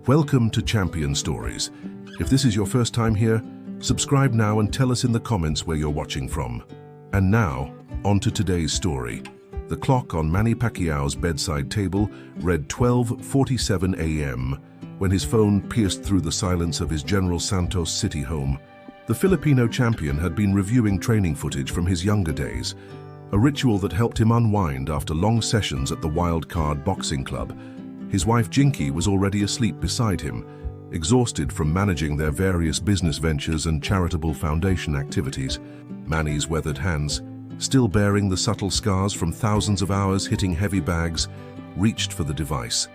Welcome to Champion Stories. If this is your first time here, subscribe now and tell us in the comments where you're watching from. And now, on to today's story. The clock on Manny Pacquiao's bedside table read 12:47 a.m. when his phone pierced through the silence of his General Santos City home. The Filipino champion had been reviewing training footage from his younger days, a ritual that helped him unwind after long sessions at the Wild Card Boxing Club. His wife Jinky was already asleep beside him, exhausted from managing their various business ventures and charitable foundation activities. Manny's weathered hands, still bearing the subtle scars from thousands of hours hitting heavy bags, reached for the device.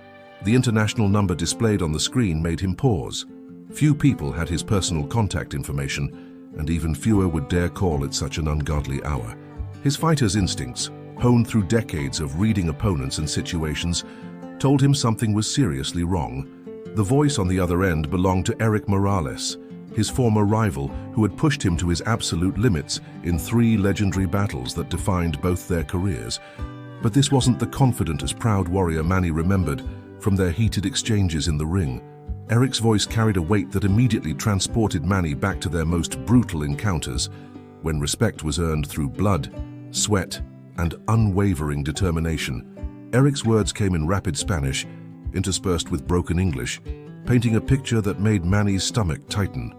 The international number displayed on the screen made him pause. Few people had his personal contact information, and even fewer would dare call at such an ungodly hour. His fighter's instincts, honed through decades of reading opponents and situations, told him something was seriously wrong. The voice on the other end belonged to Erik Morales, his former rival who had pushed him to his absolute limits in 3 legendary battles that defined both their careers. But this wasn't the confident as proud warrior Manny remembered from their heated exchanges in the ring. Erik's voice carried a weight that immediately transported Manny back to their most brutal encounters, when respect was earned through blood, sweat, and unwavering determination. Erik's words came in rapid Spanish, interspersed with broken English, painting a picture that made Manny's stomach tighten.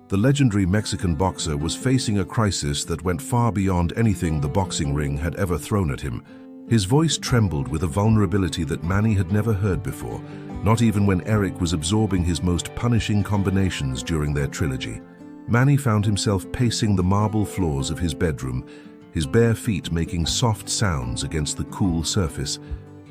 The legendary Mexican boxer was facing a crisis that went far beyond anything the boxing ring had ever thrown at him. His voice trembled with a vulnerability that Manny had never heard before, not even when Erik was absorbing his most punishing combinations during their trilogy. Manny found himself pacing the marble floors of his bedroom, his bare feet making soft sounds against the cool surface.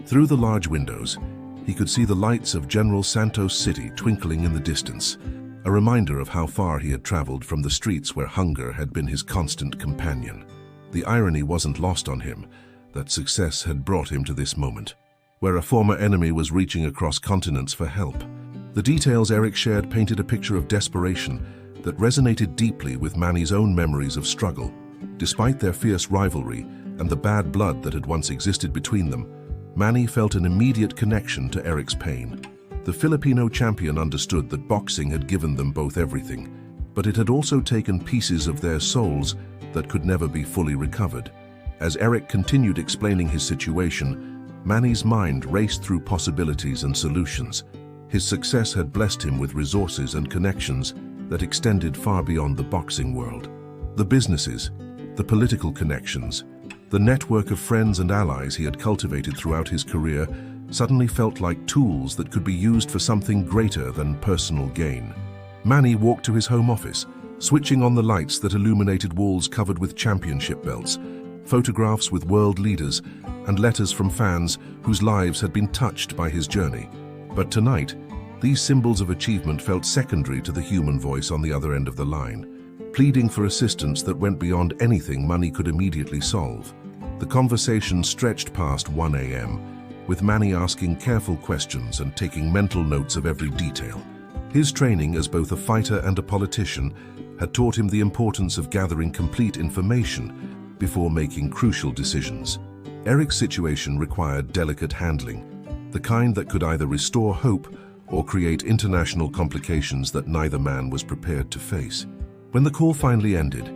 Through the large windows, he could see the lights of General Santos City twinkling in the distance, a reminder of how far he had traveled from the streets where hunger had been his constant companion. The irony wasn't lost on him that success had brought him to this moment, where a former enemy was reaching across continents for help. The details Erik shared painted a picture of desperation that resonated deeply with Manny's own memories of struggle. Despite their fierce rivalry and the bad blood that had once existed between them, Manny felt an immediate connection to Erik's pain. The Filipino champion understood that boxing had given them both everything, but it had also taken pieces of their souls that could never be fully recovered. As Erik continued explaining his situation, Manny's mind raced through possibilities and solutions. His success had blessed him with resources and connections that extended far beyond the boxing world. The businesses, the political connections, the network of friends and allies he had cultivated throughout his career suddenly felt like tools that could be used for something greater than personal gain. Manny walked to his home office, switching on the lights that illuminated walls covered with championship belts, photographs with world leaders, and letters from fans whose lives had been touched by his journey. But tonight, these symbols of achievement felt secondary to the human voice on the other end of the line, pleading for assistance that went beyond anything Manny could immediately solve. The conversation stretched past 1 a.m., with Manny asking careful questions and taking mental notes of every detail. His training as both a fighter and a politician had taught him the importance of gathering complete information before making crucial decisions. Erik's situation required delicate handling, the kind that could either restore hope or create international complications that neither man was prepared to face. When the call finally ended,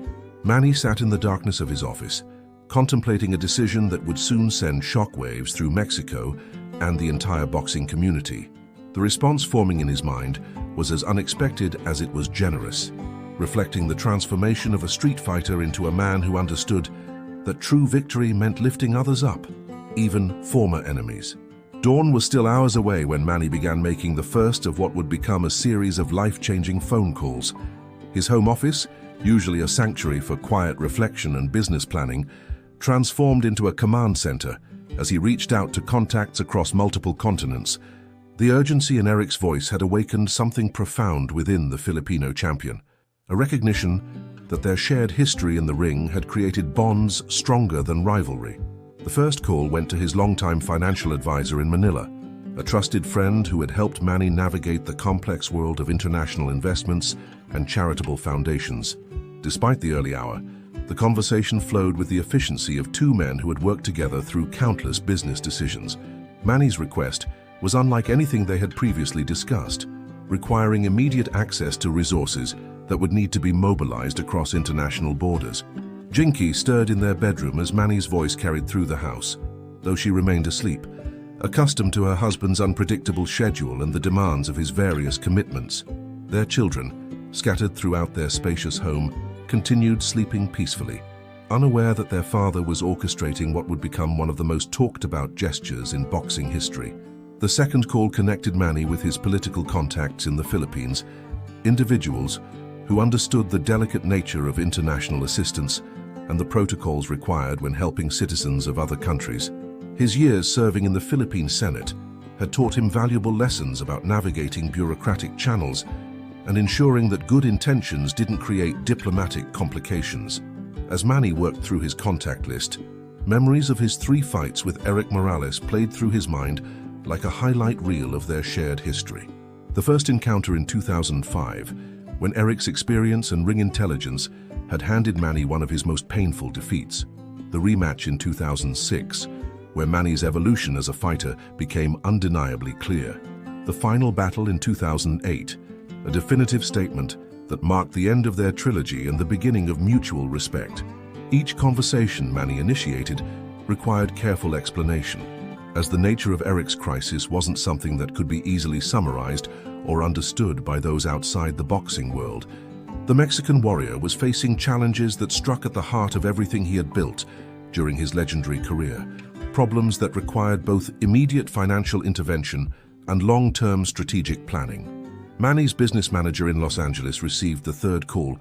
Manny sat in the darkness of his office, contemplating a decision that would soon send shockwaves through Mexico and the entire boxing community. The response forming in his mind was as unexpected as it was generous, reflecting the transformation of a street fighter into a man who understood that true victory meant lifting others up, even former enemies. Dawn was still hours away when Manny began making the first of what would become a series of life-changing phone calls. His home office, usually a sanctuary for quiet reflection and business planning, transformed into a command center as he reached out to contacts across multiple continents. The urgency in Erik's voice had awakened something profound within the Filipino champion, a recognition that their shared history in the ring had created bonds stronger than rivalry. The first call went to his longtime financial advisor in Manila, a trusted friend who had helped Manny navigate the complex world of international investments and charitable foundations. Despite the early hour, the conversation flowed with the efficiency of 2 men who had worked together through countless business decisions. Manny's request was unlike anything they had previously discussed. requiring immediate access to resources that would need to be mobilized across international borders. Jinky stirred in their bedroom as Manny's voice carried through the house, though she remained asleep, accustomed to her husband's unpredictable schedule and the demands of his various commitments. Their children, scattered throughout their spacious home, continued sleeping peacefully, unaware that their father was orchestrating what would become one of the most talked-about gestures in boxing history. The second call connected Manny with his political contacts in the Philippines, individuals who understood the delicate nature of international assistance and the protocols required when helping citizens of other countries. His years serving in the Philippine Senate had taught him valuable lessons about navigating bureaucratic channels and ensuring that good intentions didn't create diplomatic complications. As Manny worked through his contact list, memories of his 3 fights with Erik Morales played through his mind like a highlight reel of their shared history. The first encounter in 2005, when Erik's experience and ring intelligence had handed Manny one of his most painful defeats. The rematch in 2006, where Manny's evolution as a fighter became undeniably clear. The final battle in 2008, a definitive statement that marked the end of their trilogy and the beginning of mutual respect. Each conversation Manny initiated required careful explanation, as the nature of Erik's crisis wasn't something that could be easily summarized or understood by those outside the boxing world. The Mexican warrior was facing challenges that struck at the heart of everything he had built during his legendary career, problems that required both immediate financial intervention and long-term strategic planning. Manny's business manager in Los Angeles received the third call,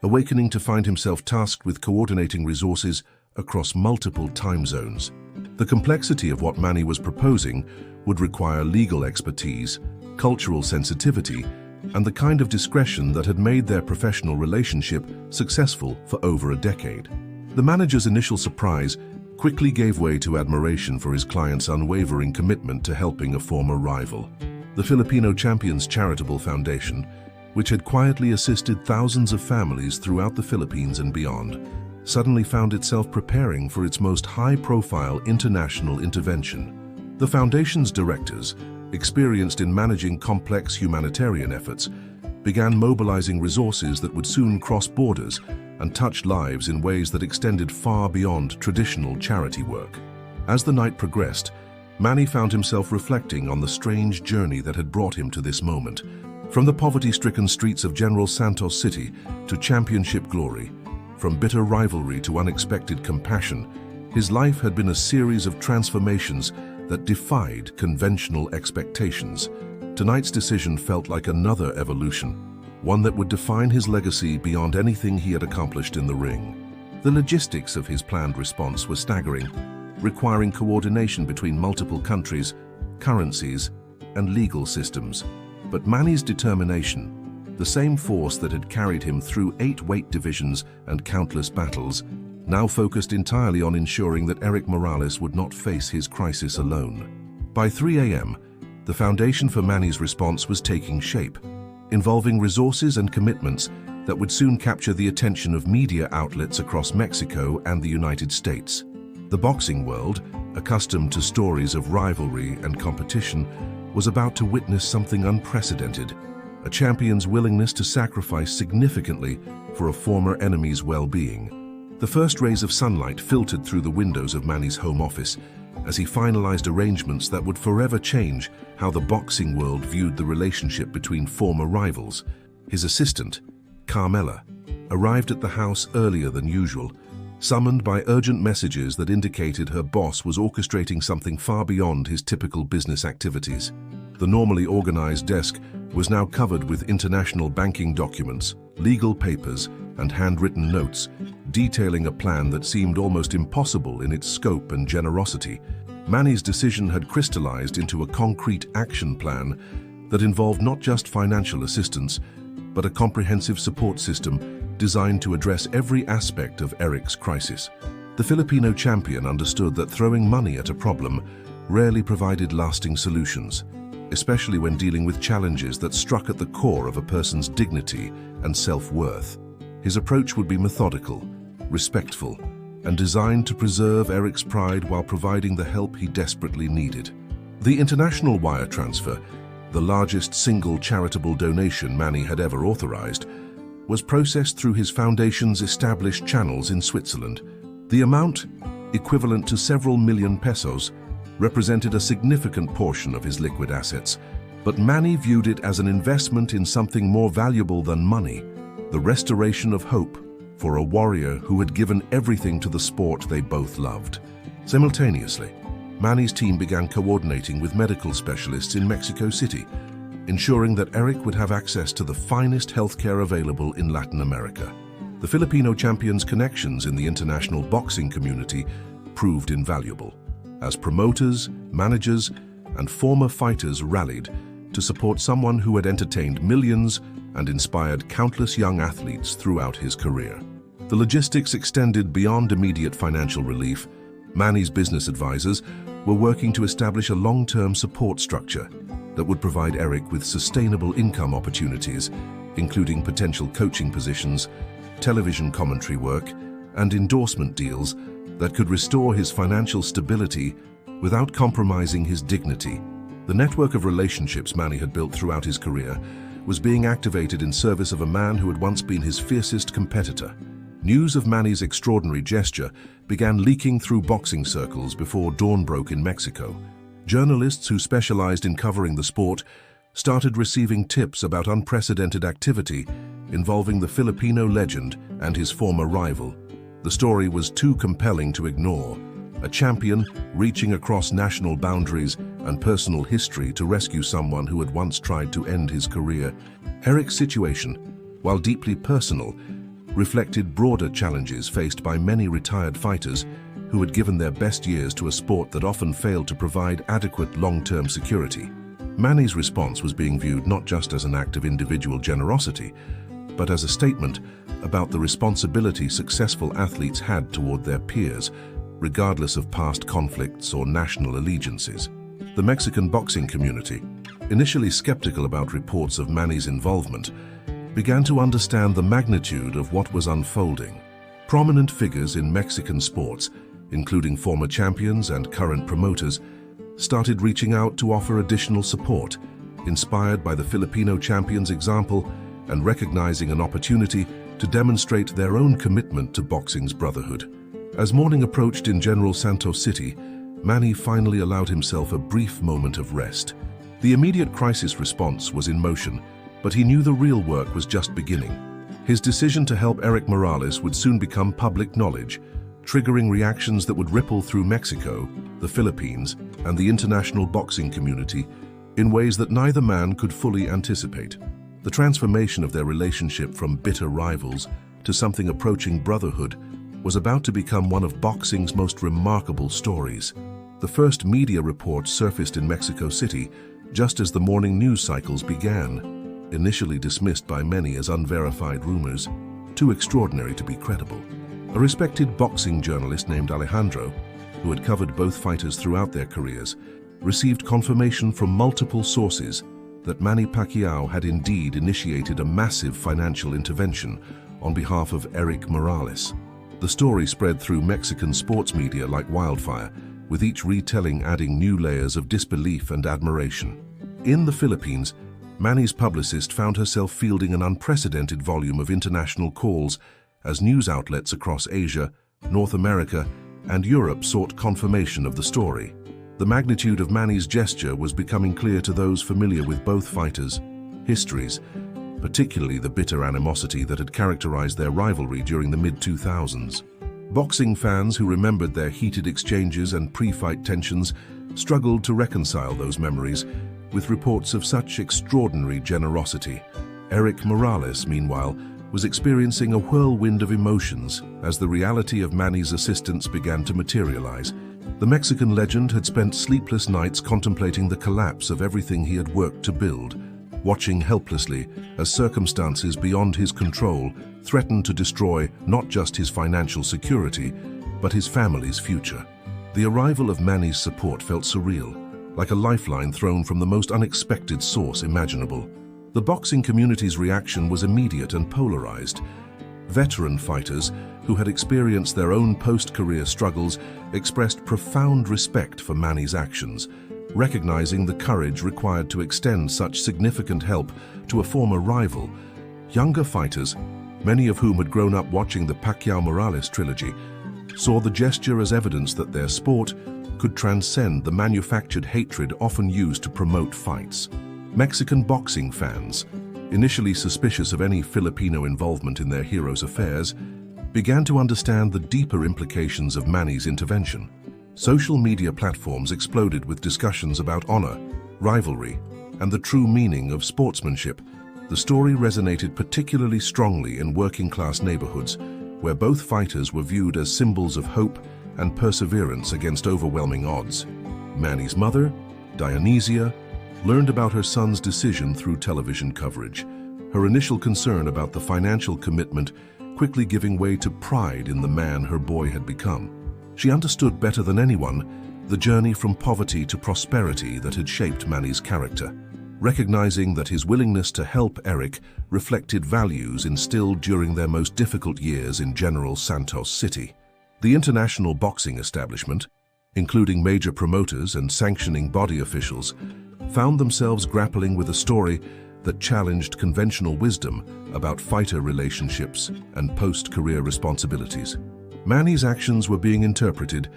awakening to find himself tasked with coordinating resources across multiple time zones. The complexity of what Manny was proposing would require legal expertise, cultural sensitivity, and the kind of discretion that had made their professional relationship successful for over a decade. The manager's initial surprise quickly gave way to admiration for his client's unwavering commitment to helping a former rival. The Filipino Champions Charitable Foundation, which had quietly assisted thousands of families throughout the Philippines and beyond, suddenly found itself preparing for its most high-profile international intervention. The foundation's directors, experienced in managing complex humanitarian efforts, began mobilizing resources that would soon cross borders and touch lives in ways that extended far beyond traditional charity work. As the night progressed, Manny found himself reflecting on the strange journey that had brought him to this moment. From the poverty-stricken streets of General Santos City to championship glory, from bitter rivalry to unexpected compassion, his life had been a series of transformations that defied conventional expectations. Tonight's decision felt like another evolution, one that would define his legacy beyond anything he had accomplished in the ring. The logistics of his planned response were staggering, requiring coordination between multiple countries, currencies, and legal systems. But Manny's determination, the same force that had carried him through 8 weight divisions and countless battles, now focused entirely on ensuring that Erik Morales would not face his crisis alone. By 3 a.m., the foundation for Manny's response was taking shape, involving resources and commitments that would soon capture the attention of media outlets across Mexico and the United States. The boxing world, accustomed to stories of rivalry and competition, was about to witness something unprecedented, a champion's willingness to sacrifice significantly for a former enemy's well-being. The first rays of sunlight filtered through the windows of Manny's home office as he finalized arrangements that would forever change how the boxing world viewed the relationship between former rivals. His assistant, Carmela, arrived at the house earlier than usual, summoned by urgent messages that indicated her boss was orchestrating something far beyond his typical business activities. The normally organized desk was now covered with international banking documents, legal papers, and handwritten notes, detailing a plan that seemed almost impossible in its scope and generosity. Manny's decision had crystallized into a concrete action plan that involved not just financial assistance, but a comprehensive support system designed to address every aspect of Erik's crisis. The Filipino champion understood that throwing money at a problem rarely provided lasting solutions, especially when dealing with challenges that struck at the core of a person's dignity and self-worth. His approach would be methodical, respectful, and designed to preserve Erik's pride while providing the help he desperately needed. The international wire transfer, the largest single charitable donation Manny had ever authorized, was processed through his foundation's established channels in Switzerland. The amount, equivalent to several million pesos, represented a significant portion of his liquid assets, but Manny viewed it as an investment in something more valuable than money, the restoration of hope for a warrior who had given everything to the sport they both loved. Simultaneously, Manny's team began coordinating with medical specialists in Mexico City, ensuring that Erik would have access to the finest healthcare available in Latin America. The Filipino champion's connections in the international boxing community proved invaluable, as promoters, managers, and former fighters rallied to support someone who had entertained millions and inspired countless young athletes throughout his career. The logistics extended beyond immediate financial relief. Manny's business advisors were working to establish a long-term support structure that would provide Erik with sustainable income opportunities, including potential coaching positions, television commentary work, and endorsement deals that could restore his financial stability without compromising his dignity. The network of relationships Manny had built throughout his career was being activated in service of a man who had once been his fiercest competitor. News of Manny's extraordinary gesture began leaking through boxing circles before dawn broke in Mexico. Journalists who specialized in covering the sport started receiving tips about unprecedented activity involving the Filipino legend and his former rival. The story was too compelling to ignore, a champion reaching across national boundaries and personal history to rescue someone who had once tried to end his career. Erik's situation, while deeply personal, reflected broader challenges faced by many retired fighters who had given their best years to a sport that often failed to provide adequate long-term security. Manny's response was being viewed not just as an act of individual generosity, but as a statement about the responsibility successful athletes had toward their peers, regardless of past conflicts or national allegiances. The Mexican boxing community, initially skeptical about reports of Manny's involvement, began to understand the magnitude of what was unfolding. Prominent figures in Mexican sports, including former champions and current promoters, started reaching out to offer additional support, inspired by the Filipino champion's example and recognizing an opportunity to demonstrate their own commitment to boxing's brotherhood. As morning approached in General Santos City, Manny finally allowed himself a brief moment of rest. The immediate crisis response was in motion, but he knew the real work was just beginning. His decision to help Erik Morales would soon become public knowledge, triggering reactions that would ripple through Mexico, the Philippines, and the international boxing community in ways that neither man could fully anticipate. The transformation of their relationship from bitter rivals to something approaching brotherhood was about to become one of boxing's most remarkable stories. The first media reports surfaced in Mexico City just as the morning news cycles began, initially dismissed by many as unverified rumors, too extraordinary to be credible. A respected boxing journalist named Alejandro, who had covered both fighters throughout their careers, received confirmation from multiple sources that Manny Pacquiao had indeed initiated a massive financial intervention on behalf of Erik Morales. The story spread through Mexican sports media like wildfire, with each retelling adding new layers of disbelief and admiration. In the Philippines, Manny's publicist found herself fielding an unprecedented volume of international calls as news outlets across Asia, North America, and Europe sought confirmation of the story. The magnitude of Manny's gesture was becoming clear to those familiar with both fighters' histories, particularly the bitter animosity that had characterized their rivalry during the mid-2000s. Boxing fans who remembered their heated exchanges and pre-fight tensions struggled to reconcile those memories with reports of such extraordinary generosity. Erik Morales, meanwhile, was experiencing a whirlwind of emotions as the reality of Manny's assistance began to materialize. The Mexican legend had spent sleepless nights contemplating the collapse of everything he had worked to build, watching helplessly as circumstances beyond his control threatened to destroy not just his financial security, but his family's future. The arrival of Manny's support felt surreal, like a lifeline thrown from the most unexpected source imaginable. The boxing community's reaction was immediate and polarized. Veteran fighters who had experienced their own post-career struggles expressed profound respect for Manny's actions, Recognizing the courage required to extend such significant help to a former rival, younger fighters, many of whom had grown up watching the Pacquiao-Morales trilogy, saw the gesture as evidence that their sport could transcend the manufactured hatred often used to promote fights. Mexican boxing fans, initially suspicious of any Filipino involvement in their hero's affairs, began to understand the deeper implications of Manny's intervention. Social media platforms exploded with discussions about honor, rivalry, and the true meaning of sportsmanship. The story resonated particularly strongly in working-class neighborhoods, where both fighters were viewed as symbols of hope and perseverance against overwhelming odds. Manny's mother, Dionysia, learned about her son's decision through television coverage, her initial concern about the financial commitment quickly giving way to pride in the man her boy had become. She understood better than anyone the journey from poverty to prosperity that had shaped Manny's character, recognizing that his willingness to help Erik reflected values instilled during their most difficult years in General Santos City. The international boxing establishment, including major promoters and sanctioning body officials, found themselves grappling with a story that challenged conventional wisdom about fighter relationships and post-career responsibilities. Manny's actions were being interpreted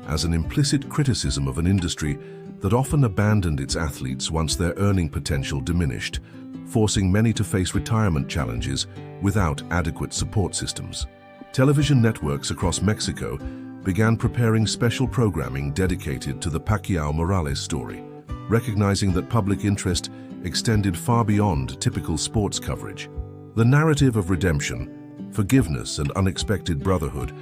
as an implicit criticism of an industry that often abandoned its athletes once their earning potential diminished, forcing many to face retirement challenges without adequate support systems. Television networks across Mexico began preparing special programming dedicated to the Pacquiao-Morales story, recognizing that public interest extended far beyond typical sports coverage. The narrative of redemption, forgiveness, and unexpected brotherhood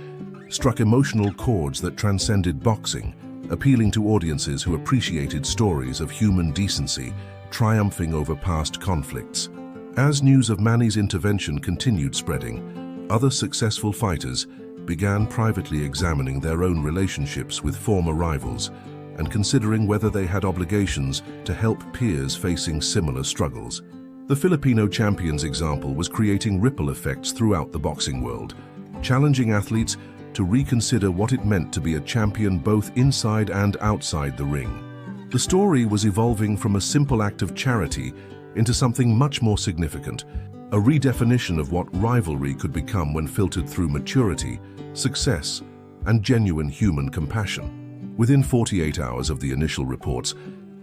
struck emotional chords that transcended boxing, appealing to audiences who appreciated stories of human decency triumphing over past conflicts. As news of Manny's intervention continued spreading, other successful fighters began privately examining their own relationships with former rivals and considering whether they had obligations to help peers facing similar struggles. The Filipino champion's example was creating ripple effects throughout the boxing world, challenging athletes to reconsider what it meant to be a champion both inside and outside the ring. The story was evolving from a simple act of charity into something much more significant, a redefinition of what rivalry could become when filtered through maturity, success, and genuine human compassion. Within 48 hours of the initial reports,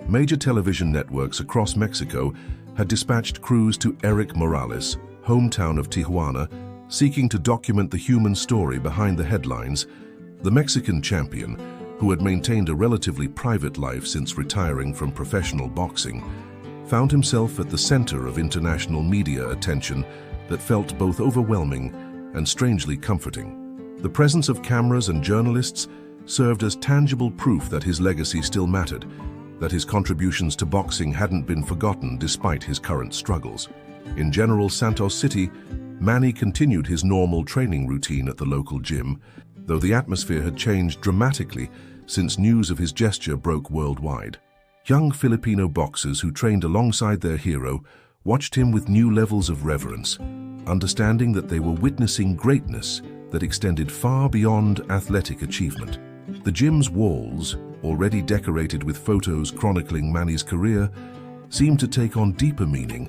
major television networks across Mexico had dispatched crews to Erik Morales, hometown of Tijuana, seeking to document the human story behind the headlines. The Mexican champion, who had maintained a relatively private life since retiring from professional boxing, found himself at the center of international media attention that felt both overwhelming and strangely comforting. The presence of cameras and journalists served as tangible proof that his legacy still mattered, that his contributions to boxing hadn't been forgotten despite his current struggles. In General Santos City, Manny continued his normal training routine at the local gym, though the atmosphere had changed dramatically since news of his gesture broke worldwide. Young Filipino boxers who trained alongside their hero watched him with new levels of reverence, understanding that they were witnessing greatness that extended far beyond athletic achievement. The gym's walls, already decorated with photos chronicling Manny's career, seemed to take on deeper meaning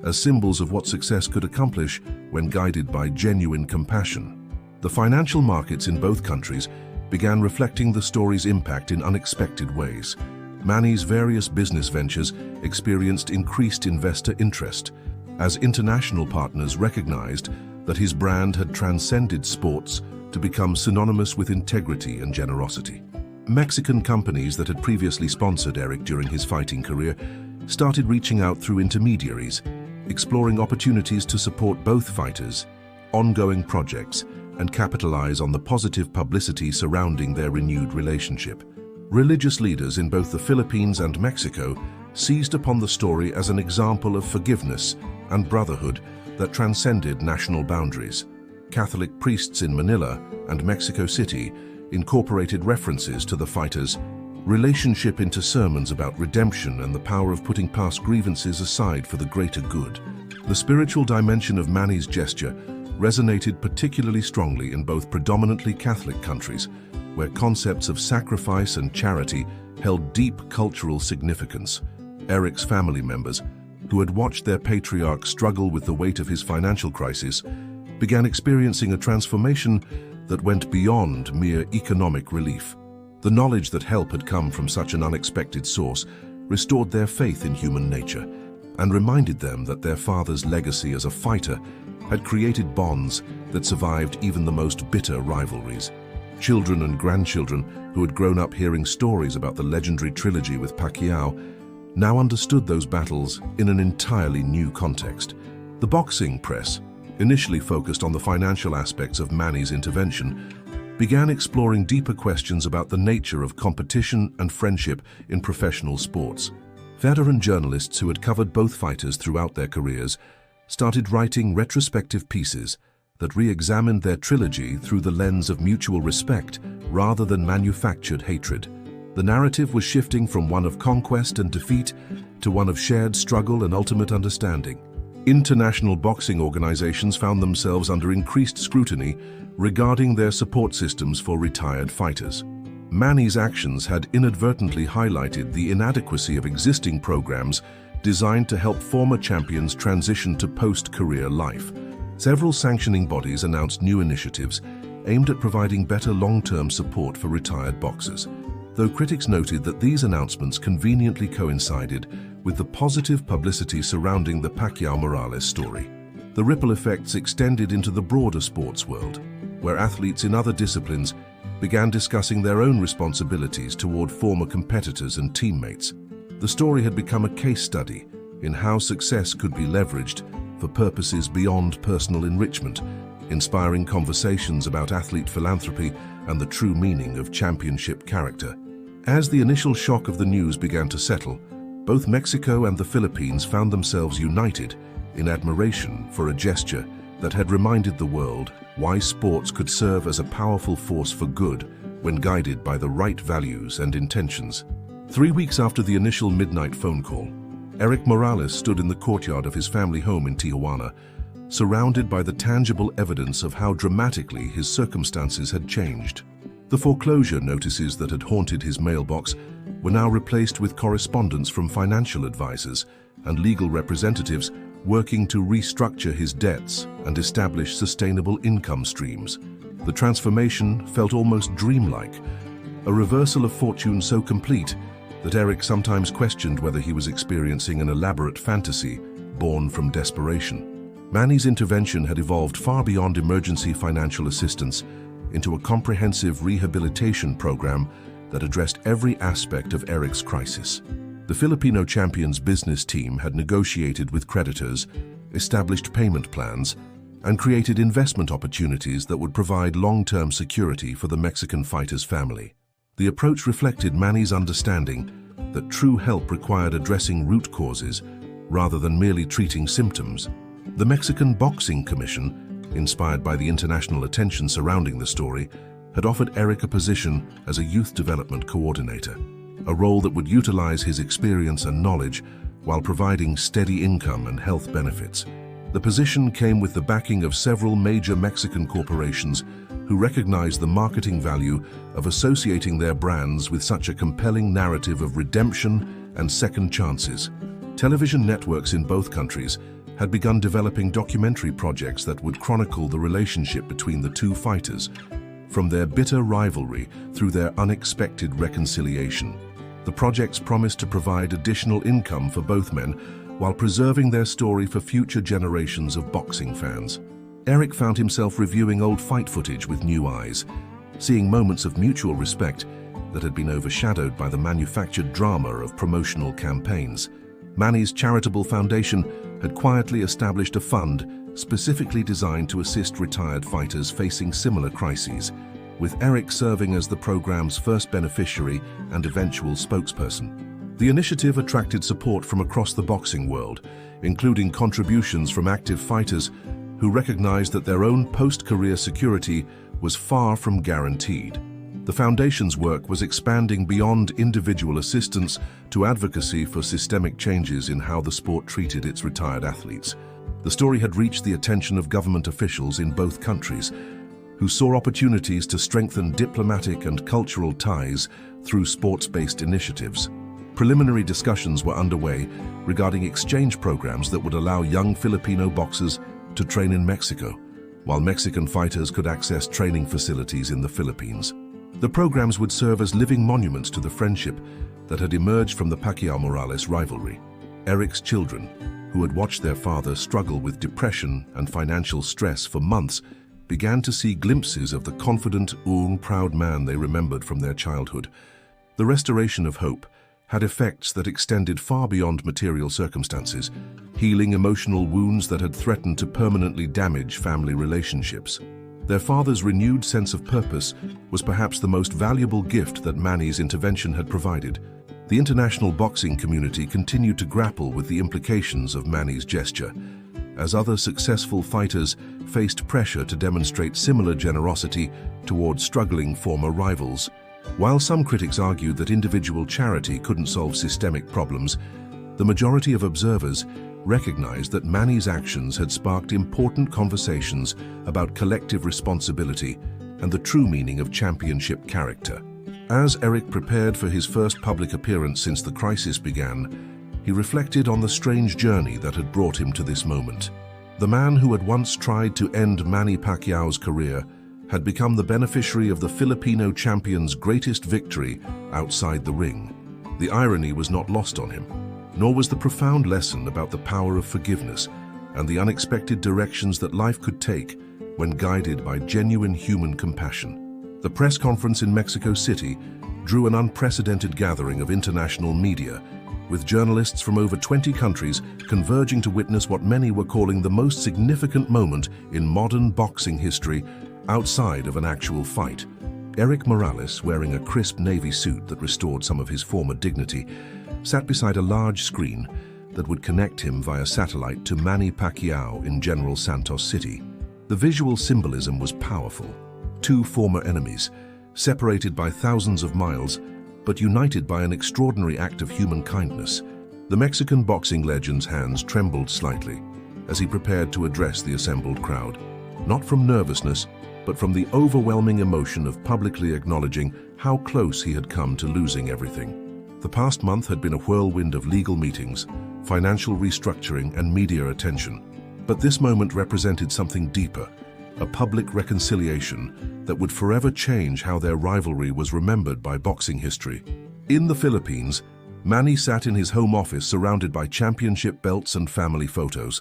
as symbols of what success could accomplish when guided by genuine compassion. The financial markets in both countries began reflecting the story's impact in unexpected ways. Manny's various business ventures experienced increased investor interest, as international partners recognized that his brand had transcended sports to become synonymous with integrity and generosity. Mexican companies that had previously sponsored Erik during his fighting career started reaching out through intermediaries, exploring opportunities to support both fighters, ongoing projects, and capitalize on the positive publicity surrounding their renewed relationship. Religious leaders in both the Philippines and Mexico seized upon the story as an example of forgiveness and brotherhood that transcended national boundaries. Catholic priests in Manila and Mexico City incorporated references to the fighters' relationship into sermons about redemption and the power of putting past grievances aside for the greater good. The spiritual dimension of Manny's gesture resonated particularly strongly in both predominantly Catholic countries, where concepts of sacrifice and charity held deep cultural significance. Erik's family members, who had watched their patriarch struggle with the weight of his financial crisis, began experiencing a transformation that went beyond mere economic relief. The knowledge that help had come from such an unexpected source restored their faith in human nature and reminded them that their father's legacy as a fighter had created bonds that survived even the most bitter rivalries. Children and grandchildren who had grown up hearing stories about the legendary trilogy with Pacquiao now understood those battles in an entirely new context. The boxing press, initially focused on the financial aspects of Manny's intervention, began exploring deeper questions about the nature of competition and friendship in professional sports. Veteran journalists who had covered both fighters throughout their careers started writing retrospective pieces that re-examined their trilogy through the lens of mutual respect rather than manufactured hatred. The narrative was shifting from one of conquest and defeat to one of shared struggle and ultimate understanding. International boxing organizations found themselves under increased scrutiny regarding their support systems for retired fighters. Manny's actions had inadvertently highlighted the inadequacy of existing programs designed to help former champions transition to post-career life. Several sanctioning bodies announced new initiatives aimed at providing better long-term support for retired boxers, though critics noted that these announcements conveniently coincided with the positive publicity surrounding the Pacquiao-Morales story. The ripple effects extended into the broader sports world, where athletes in other disciplines began discussing their own responsibilities toward former competitors and teammates. The story had become a case study in how success could be leveraged for purposes beyond personal enrichment, inspiring conversations about athlete philanthropy and the true meaning of championship character. As the initial shock of the news began to settle, both Mexico and the Philippines found themselves united in admiration for a gesture that had reminded the world why sports could serve as a powerful force for good when guided by the right values and intentions. 3 weeks after the initial midnight phone call, Erik Morales stood in the courtyard of his family home in Tijuana, surrounded by the tangible evidence of how dramatically his circumstances had changed. The foreclosure notices that had haunted his mailbox were now replaced with correspondence from financial advisors and legal representatives working to restructure his debts and establish sustainable income streams. The transformation felt almost dreamlike, a reversal of fortune so complete that Erik sometimes questioned whether he was experiencing an elaborate fantasy born from desperation. Manny's intervention had evolved far beyond emergency financial assistance into a comprehensive rehabilitation program that addressed every aspect of Erik's crisis. The Filipino champion's business team had negotiated with creditors, established payment plans, and created investment opportunities that would provide long-term security for the Mexican fighter's family. The approach reflected Manny's understanding that true help required addressing root causes rather than merely treating symptoms. The Mexican Boxing Commission, inspired by the international attention surrounding the story, had offered Erik a position as a youth development coordinator, a role that would utilize his experience and knowledge while providing steady income and health benefits. The position came with the backing of several major Mexican corporations who recognized the marketing value of associating their brands with such a compelling narrative of redemption and second chances. Television networks in both countries had begun developing documentary projects that would chronicle the relationship between the two fighters, from their bitter rivalry through their unexpected reconciliation. The projects promised to provide additional income for both men while preserving their story for future generations of boxing fans. Erik found himself reviewing old fight footage with new eyes, seeing moments of mutual respect that had been overshadowed by the manufactured drama of promotional campaigns. Manny's charitable foundation had quietly established a fund specifically designed to assist retired fighters facing similar crises, with Erik serving as the program's first beneficiary and eventual spokesperson. The initiative attracted support from across the boxing world, including contributions from active fighters who recognized that their own post-career security was far from guaranteed. The foundation's work was expanding beyond individual assistance to advocacy for systemic changes in how the sport treated its retired athletes. The story had reached the attention of government officials in both countries, who saw opportunities to strengthen diplomatic and cultural ties through sports-based initiatives. Preliminary discussions were underway regarding exchange programs that would allow young Filipino boxers to train in Mexico, while Mexican fighters could access training facilities in the Philippines. The programs would serve as living monuments to the friendship that had emerged from the Pacquiao-Morales rivalry. Erik's children, who had watched their father struggle with depression and financial stress for months, began to see glimpses of the confident, proud man they remembered from their childhood. The restoration of hope had effects that extended far beyond material circumstances, healing emotional wounds that had threatened to permanently damage family relationships. Their father's renewed sense of purpose was perhaps the most valuable gift that Manny's intervention had provided. The international boxing community continued to grapple with the implications of Manny's gesture, as other successful fighters faced pressure to demonstrate similar generosity towards struggling former rivals. While some critics argued that individual charity couldn't solve systemic problems, the majority of observers recognized that Manny's actions had sparked important conversations about collective responsibility and the true meaning of championship character. As Erik prepared for his first public appearance since the crisis began, he reflected on the strange journey that had brought him to this moment. The man who had once tried to end Manny Pacquiao's career had become the beneficiary of the Filipino champion's greatest victory outside the ring. The irony was not lost on him, nor was the profound lesson about the power of forgiveness and the unexpected directions that life could take when guided by genuine human compassion. The press conference in Mexico City drew an unprecedented gathering of international media, with journalists from over 20 countries converging to witness what many were calling the most significant moment in modern boxing history outside of an actual fight. Erik Morales, wearing a crisp navy suit that restored some of his former dignity, sat beside a large screen that would connect him via satellite to Manny Pacquiao in General Santos City. The visual symbolism was powerful. Two former enemies, separated by thousands of miles, but united by an extraordinary act of human kindness. The Mexican boxing legend's hands trembled slightly as he prepared to address the assembled crowd, not from nervousness, but from the overwhelming emotion of publicly acknowledging how close he had come to losing everything. The past month had been a whirlwind of legal meetings, financial restructuring, and media attention. But this moment represented something deeper, a public reconciliation that would forever change how their rivalry was remembered by boxing history. In the Philippines, Manny sat in his home office surrounded by championship belts and family photos,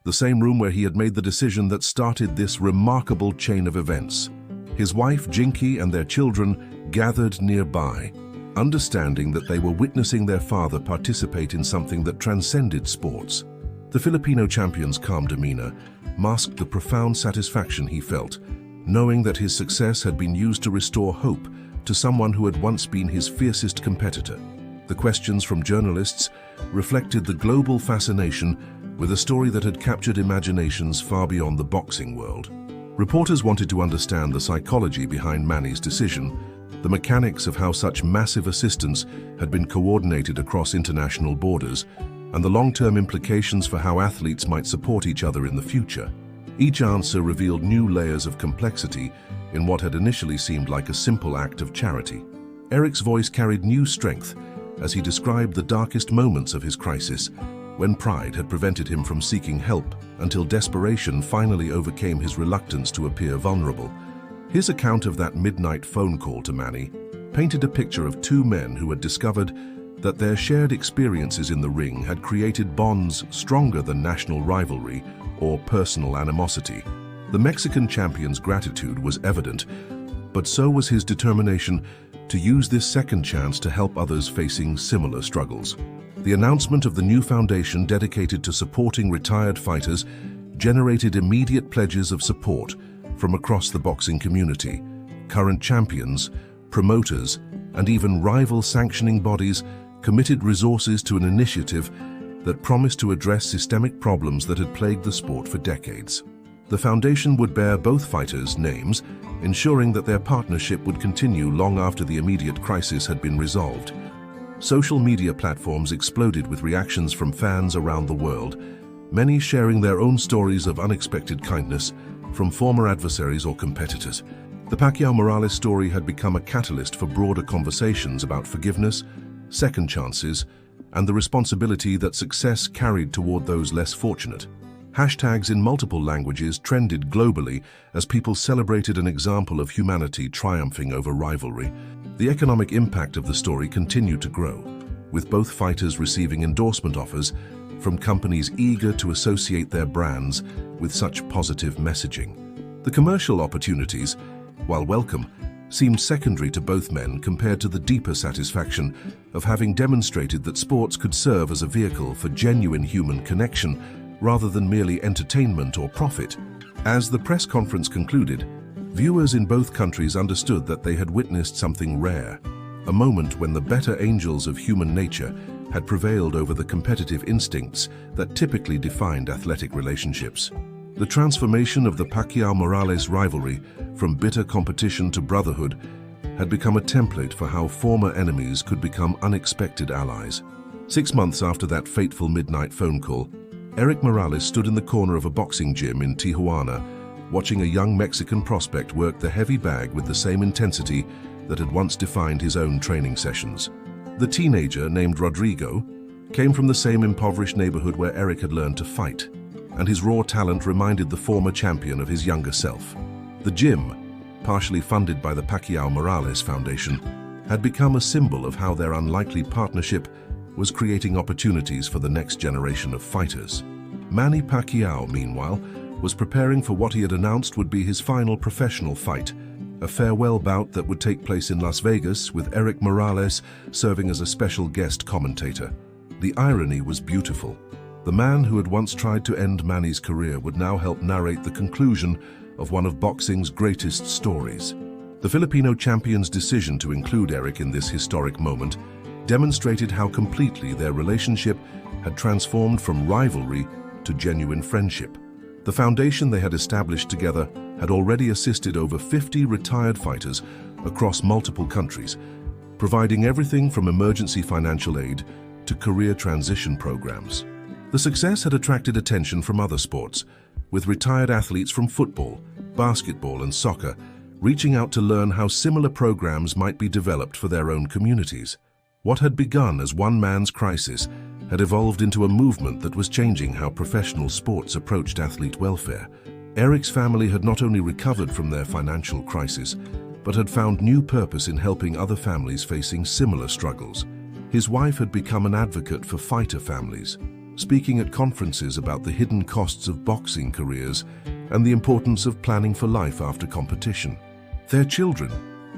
the same room where he had made the decision that started this remarkable chain of events. His wife, Jinky, and their children gathered nearby, understanding that they were witnessing their father participate in something that transcended sports. The Filipino champion's calm demeanor masked the profound satisfaction he felt, knowing that his success had been used to restore hope to someone who had once been his fiercest competitor. The questions from journalists reflected the global fascination with a story that had captured imaginations far beyond the boxing world. Reporters wanted to understand the psychology behind Manny's decision, the mechanics of how such massive assistance had been coordinated across international borders, and the long-term implications for how athletes might support each other in the future. Each answer revealed new layers of complexity in what had initially seemed like a simple act of charity. Erik's voice carried new strength as he described the darkest moments of his crisis, when pride had prevented him from seeking help until desperation finally overcame his reluctance to appear vulnerable. His account of that midnight phone call to Manny painted a picture of two men who had discovered that their shared experiences in the ring had created bonds stronger than national rivalry or personal animosity. The Mexican champion's gratitude was evident, but so was his determination to use this second chance to help others facing similar struggles. The announcement of the new foundation dedicated to supporting retired fighters generated immediate pledges of support from across the boxing community. Current champions, promoters, and even rival sanctioning bodies committed resources to an initiative that promised to address systemic problems that had plagued the sport for decades. The foundation would bear both fighters' names, ensuring that their partnership would continue long after the immediate crisis had been resolved. Social media platforms exploded with reactions from fans around the world, many sharing their own stories of unexpected kindness, from former adversaries or competitors. The Pacquiao-Morales story had become a catalyst for broader conversations about forgiveness, second chances, and the responsibility that success carried toward those less fortunate. Hashtags in multiple languages trended globally as people celebrated an example of humanity triumphing over rivalry. The economic impact of the story continued to grow, with both fighters receiving endorsement offers from companies eager to associate their brands with such positive messaging. The commercial opportunities, while welcome, seemed secondary to both men compared to the deeper satisfaction of having demonstrated that sports could serve as a vehicle for genuine human connection rather than merely entertainment or profit. As the press conference concluded, viewers in both countries understood that they had witnessed something rare, a moment when the better angels of human nature had prevailed over the competitive instincts that typically defined athletic relationships. The transformation of the Pacquiao-Morales rivalry from bitter competition to brotherhood had become a template for how former enemies could become unexpected allies. 6 months after that fateful midnight phone call, Erik Morales stood in the corner of a boxing gym in Tijuana, watching a young Mexican prospect work the heavy bag with the same intensity that had once defined his own training sessions. The teenager, named Rodrigo, came from the same impoverished neighborhood where Erik had learned to fight, and his raw talent reminded the former champion of his younger self. The gym, partially funded by the Pacquiao-Morales Foundation, had become a symbol of how their unlikely partnership was creating opportunities for the next generation of fighters. Manny Pacquiao, meanwhile, was preparing for what he had announced would be his final professional fight, a farewell bout that would take place in Las Vegas with Erik Morales serving as a special guest commentator. The irony was beautiful. The man who had once tried to end Manny's career would now help narrate the conclusion of one of boxing's greatest stories. The Filipino champion's decision to include Erik in this historic moment demonstrated how completely their relationship had transformed from rivalry to genuine friendship. The foundation they had established together had already assisted over 50 retired fighters across multiple countries, providing everything from emergency financial aid to career transition programs. The success had attracted attention from other sports, with retired athletes from football, basketball, and soccer reaching out to learn how similar programs might be developed for their own communities. What had begun as one man's crisis had evolved into a movement that was changing how professional sports approached athlete welfare. Erik's family had not only recovered from their financial crisis, but had found new purpose in helping other families facing similar struggles. His wife had become an advocate for fighter families, speaking at conferences about the hidden costs of boxing careers and the importance of planning for life after competition. Their children,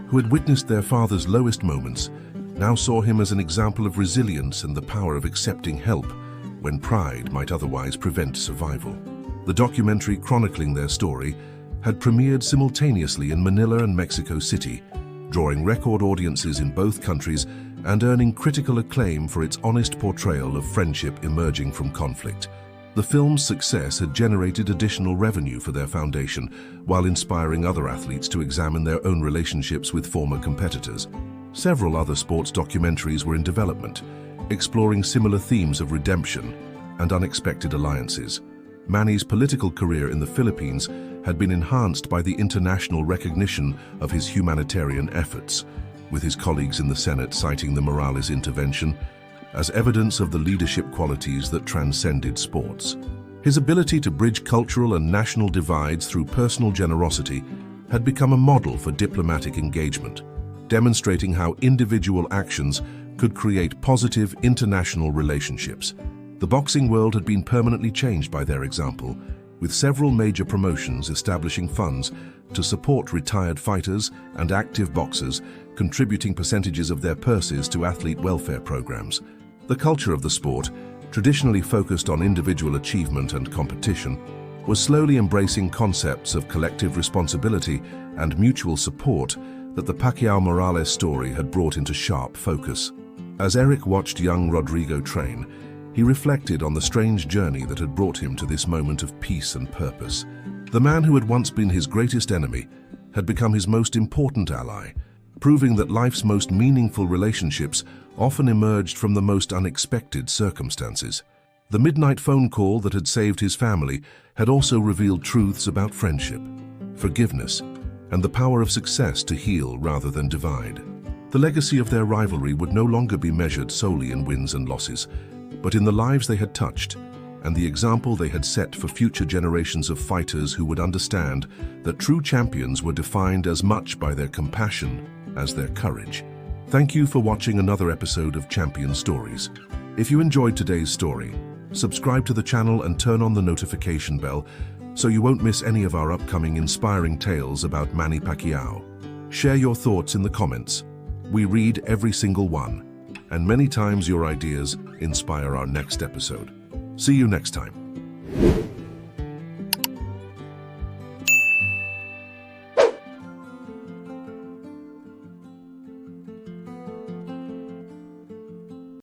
who had witnessed their father's lowest moments, now saw him as an example of resilience and the power of accepting help when pride might otherwise prevent survival. The documentary chronicling their story had premiered simultaneously in Manila and Mexico City, drawing record audiences in both countries and earning critical acclaim for its honest portrayal of friendship emerging from conflict. The film's success had generated additional revenue for their foundation, while inspiring other athletes to examine their own relationships with former competitors. Several other sports documentaries were in development, exploring similar themes of redemption and unexpected alliances. Manny's political career in the Philippines had been enhanced by the international recognition of his humanitarian efforts, with his colleagues in the Senate citing the Morales intervention as evidence of the leadership qualities that transcended sports. His ability to bridge cultural and national divides through personal generosity had become a model for diplomatic engagement, demonstrating how individual actions could create positive international relationships. The boxing world had been permanently changed by their example, with several major promotions establishing funds to support retired fighters and active boxers, contributing percentages of their purses to athlete welfare programs. The culture of the sport, traditionally focused on individual achievement and competition, was slowly embracing concepts of collective responsibility and mutual support that the Pacquiao-Morales story had brought into sharp focus. As Erik watched young Rodrigo train, he reflected on the strange journey that had brought him to this moment of peace and purpose. The man who had once been his greatest enemy had become his most important ally, proving that life's most meaningful relationships often emerged from the most unexpected circumstances. The midnight phone call that had saved his family had also revealed truths about friendship, forgiveness, and the power of success to heal rather than divide. The legacy of their rivalry would no longer be measured solely in wins and losses, but in the lives they had touched and the example they had set for future generations of fighters who would understand that true champions were defined as much by their compassion as their courage. Thank you for watching another episode of Champion Stories. If you enjoyed today's story, subscribe to the channel and turn on the notification bell so you won't miss any of our upcoming inspiring tales about Manny Pacquiao. Share your thoughts in the comments. We read every single one, and many times your ideas inspire our next episode. See you next time.